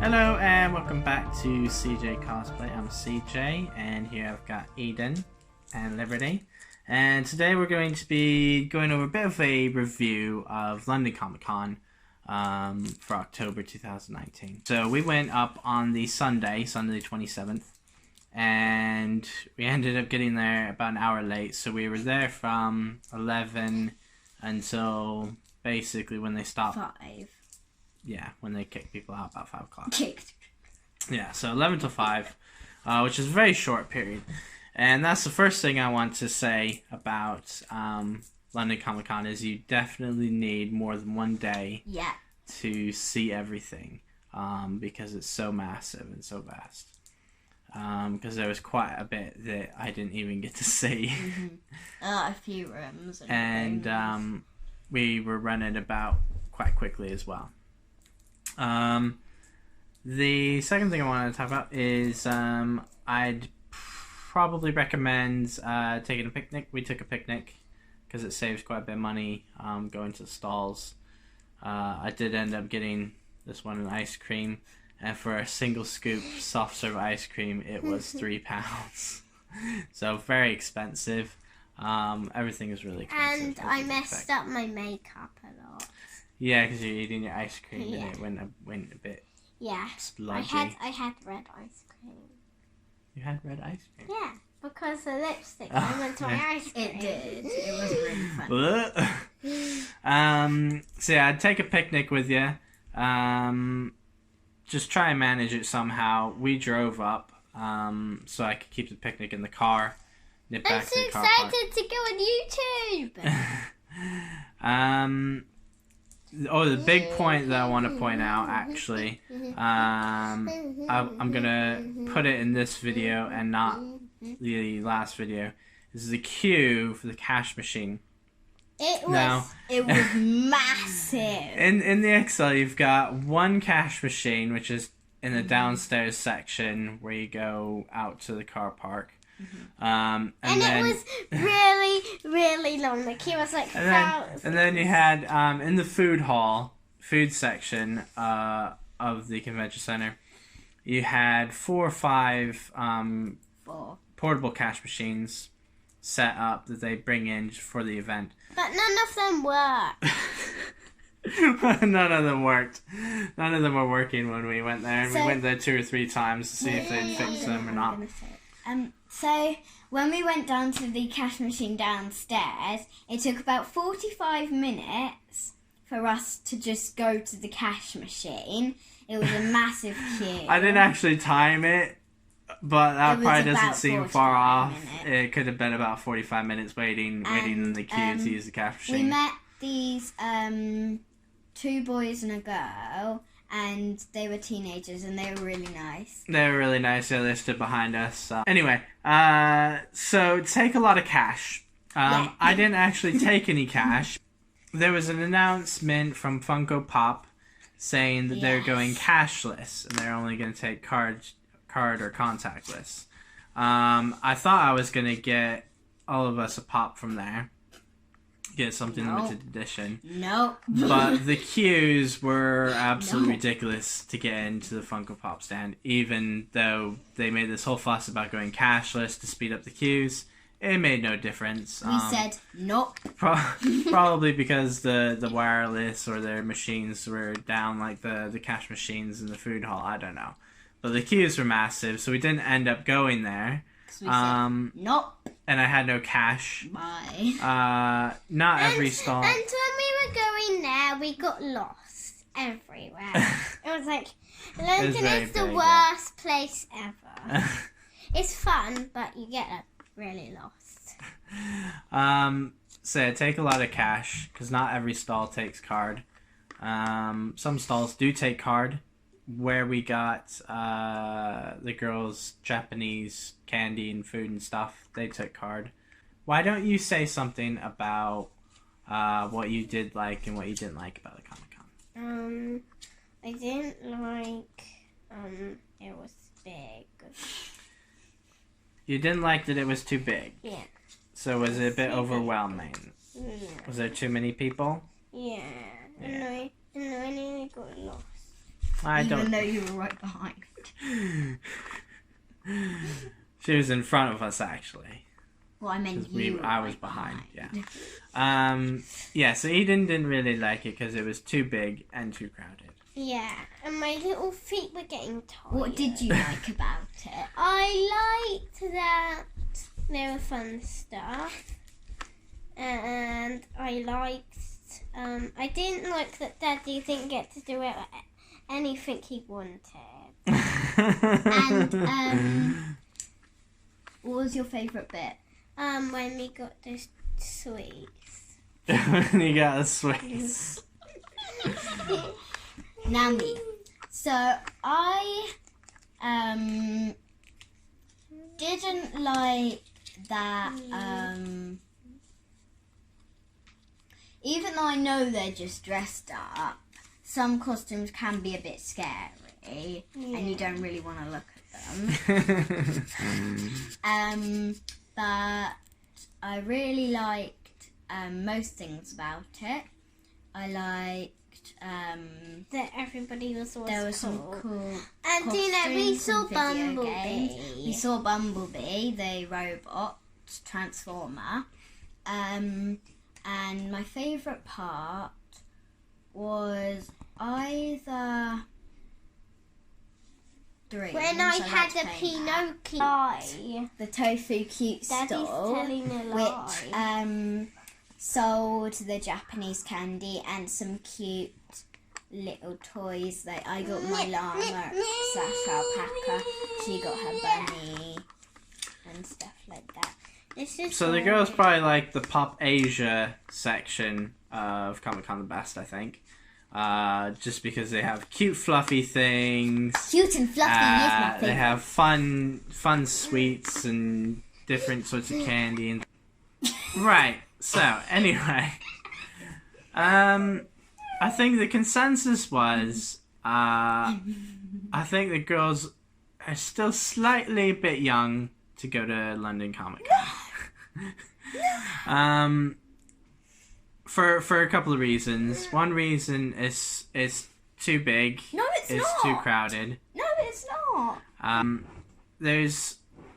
Hello and welcome back to CJ Cosplay. I'm CJ and here I've got Eden and Liberty. And today we're going to be going over a bit of a review of London Comic Con for October 2019. So we went up on the Sunday the 27th, and we ended up getting there about an hour late. So we were there from 11 until basically when they stopped. 5. Yeah, when they kicked people out about 5 o'clock. Kicked. Yeah, so 11 to 5, which is a very short period. And that's the first thing I want to say about London Comic Con is you definitely need more than one day to see everything because it's so massive and so vast. Because there was quite a bit that I didn't even get to see. A few rooms. And we were running about quite quickly as well. The second thing I wanted to talk about is I'd probably recommend taking a picnic. We took a picnic because it saves quite a bit of money going to the stalls. I did end up getting this one an ice cream, and for a single scoop soft serve ice cream it was £3. So very expensive. Everything is really expensive. And I messed up my makeup a lot. Yeah, because you're eating your ice cream and it went a bit splodgy. I had red ice cream. You had red ice cream? Yeah, because the lipstick went to my ice cream. It did. It was really fun. So yeah, I'd take a picnic with you. Just try and manage it somehow. We drove up so I could keep the picnic in the car. I'm so excited to go on YouTube. The big point that I want to point out, actually, I'm going to put it in this video and not the last video, is the queue for the cash machine. It was massive. In the Excel, you've got one cash machine, which is in the downstairs section where you go out to the car park. And then, it was really, really long. The queue was like thousands. And then you had in the food section of the convention center, you had 4 or 5 portable cash machines set up that they bring in for the event. But none of them worked. None of them worked. None of them were working when we went there, and we went there 2 or 3 times to see if they'd fix them or not. So when we went down to the cash machine downstairs, it took about 45 minutes for us to just go to the cash machine. It was a massive queue. I didn't actually time it, but that probably doesn't seem far off. It could have been about 45 minutes waiting in the queue to use the cash machine. We met these 2 boys and a girl, and they were teenagers, and they were really nice. They were really nice. They stood behind us. Anyway, so take a lot of cash. I didn't actually take any cash. There was an announcement from Funko Pop saying that they're going cashless, and they're only going to take card or contactless. I thought I was going to get all of us a pop from there. Get something limited edition. Nope. But the queues were absolutely ridiculous to get into the Funko Pop stand, even though they made this whole fuss about going cashless to speed up the queues. It made no difference. We said nope. Probably because the wireless or their machines were down like the cash machines in the food hall. I don't know. But the queues were massive, so we didn't end up going there. We said nope. And I had no cash. Bye. Not every stall. And when we were going there, we got lost everywhere. It was like, London is the worst place ever. It's fun, but you get really lost. So take a lot of cash, because not every stall takes card. Some stalls do take card. Where we got the girls' Japanese candy and food and stuff, they took card. Why don't you say something about what you did like and what you didn't like about the Comic-Con? I didn't like it was big. You didn't like that it was too big? Yeah. So was it a bit overwhelming? Yeah. Was there too many people? Yeah. And I nearly got lost. Even though you were right behind. She was in front of us, actually. Well, I meant you. I was behind. Yeah. Yeah. So Eden didn't really like it because it was too big and too crowded. Yeah, and my little feet were getting tired. What did you like about it? I liked that there were fun stuff, and I liked. I didn't like that Daddy didn't get to do anything he wanted. And what was your favourite bit? When we got the sweets. When you got the sweets. Now me. So I didn't like that. Even though I know they're just dressed up, some costumes can be a bit scary, and you don't really want to look at them. But I really liked most things about it. I liked that everybody was there was some cool and we saw Bumblebee. Games. We saw Bumblebee, the robot transformer. And my favourite part was either dreams. When I had the Pinocchio, the tofu cute stall, which sold the Japanese candy and some cute little toys. Like I got my llama / alpaca. She got her bunny and stuff like that. So the girls probably like the Pop Asia section of Comic-Con the best, I think. Just because they have cute fluffy things. Cute and fluffy is my favorite. They have fun sweets and different sorts of candy. And right, so anyway. I think the consensus was, I think the girls are still slightly a bit young to go to London Comic-Con. For a couple of reasons. One reason is it's too big. No, it's not. It's too crowded. No, it's not. There's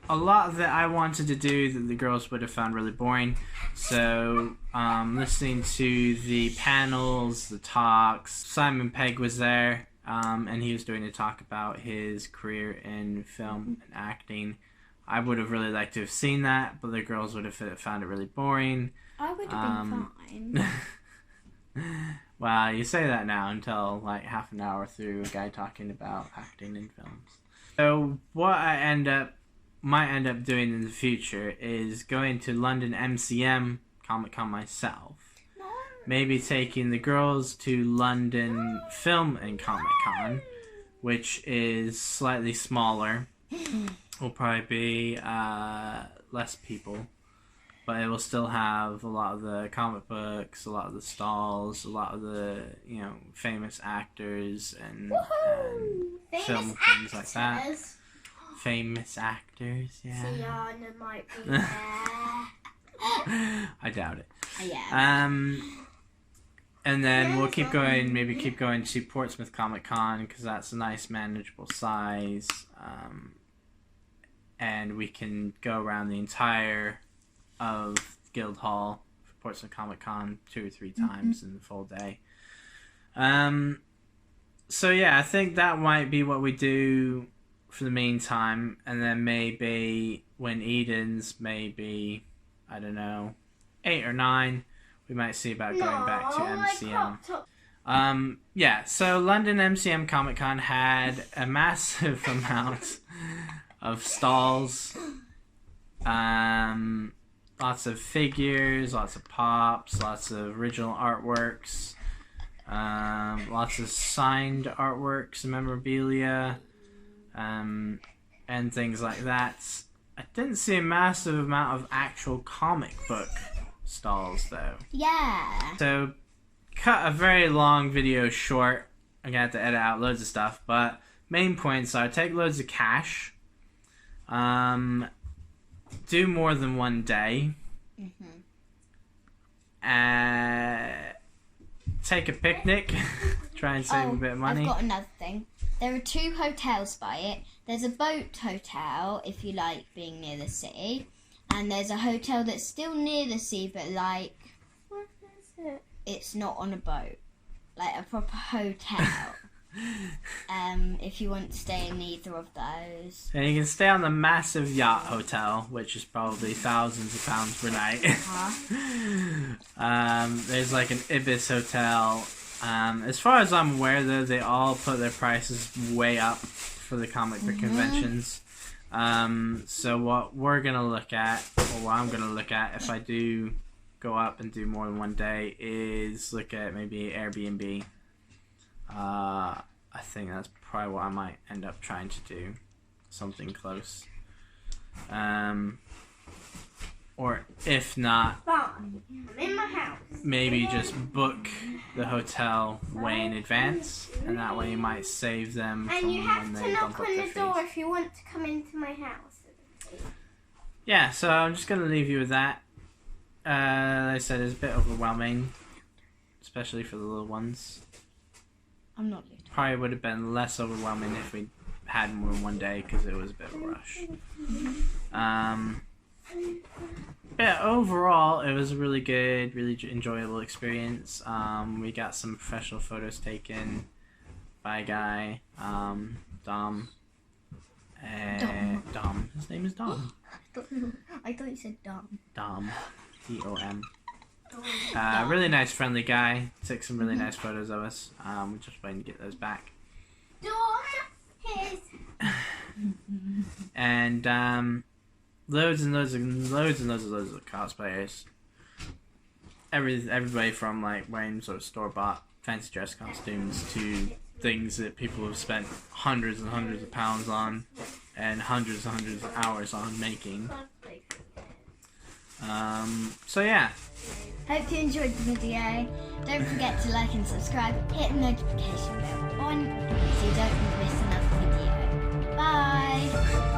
a lot that I wanted to do that the girls would have found really boring. So, listening to the panels, the talks, Simon Pegg was there, and he was doing a talk about his career in film and acting. I would have really liked to have seen that, but the girls would have found it really boring. I would have been fine. Well, you say that now until like half an hour through a guy talking about acting in films. So what I might end up doing in the future is going to London MCM Comic-Con myself. No. Maybe taking the girls to London Film and Comic-Con, which is slightly smaller. Will probably be less people, but it will still have a lot of the comic books, a lot of the stalls, a lot of the famous actors and film things like that. Famous actors, yeah. Tiana might be there. I doubt it. Yeah. And then we'll keep going. Maybe keep going to Portsmouth Comic Con because that's a nice, manageable size. And we can go around the entire of Guildhall for Portsmouth Comic Con 2 or 3 times in the full day. So yeah, I think that might be what we do for the meantime, and then maybe when Eden's maybe, I don't know, 8 or 9, we might see about going back to MCM. Yeah, so London MCM Comic Con had a massive amount of stalls, lots of figures, lots of pops, lots of original artworks, lots of signed artworks and memorabilia, and things like that. I didn't see a massive amount of actual comic book stalls though. Yeah. So, cut a very long video short. I'm gonna have to edit out loads of stuff, but main points are take loads of cash, do more than one day, take a picnic, try and save a bit of money. I've got another thing. there are 2 hotels by it. There's a boat hotel if you like being near the sea, and there's a hotel that's still near the sea, but like What is it? it's not on a boat, like a proper hotel. If you want to stay in either of those. And you can stay on the massive yacht hotel, which is probably thousands of pounds per night. There's like an Ibis hotel. As far as I'm aware, though, they all put their prices way up for the comic book conventions. So what we're gonna look at, or what I'm gonna look at, if I do go up and do more than one day, is look at maybe Airbnb. I think that's probably what I might end up trying to do, something close. Or if not, Fine. I'm in my house. maybe just book the hotel way in advance, and that way you might save them And from you have when to they knock bump up on their the door fees. if you want to come into my house. Yeah, so I'm just gonna leave you with that. Like I said, it's a bit overwhelming, especially for the little ones. I'm not little. Probably would have been less overwhelming if we had more than one day, because it was a bit of a rush. But overall, it was a really good, really enjoyable experience. We got some professional photos taken by a guy, Dom. Dom. Dom. His name is Dom. I thought you said Dom. Dom. D-O-M. Really nice, friendly guy. Took some really nice photos of us. We're just waiting to get those back. And loads of cosplayers. Everybody from like wearing sort of store-bought fancy dress costumes to things that people have spent hundreds and hundreds of pounds on and hundreds and hundreds of hours on making. So yeah. Hope you enjoyed the video. Don't forget to like and subscribe. Hit the notification bell on so you don't miss another video. Bye!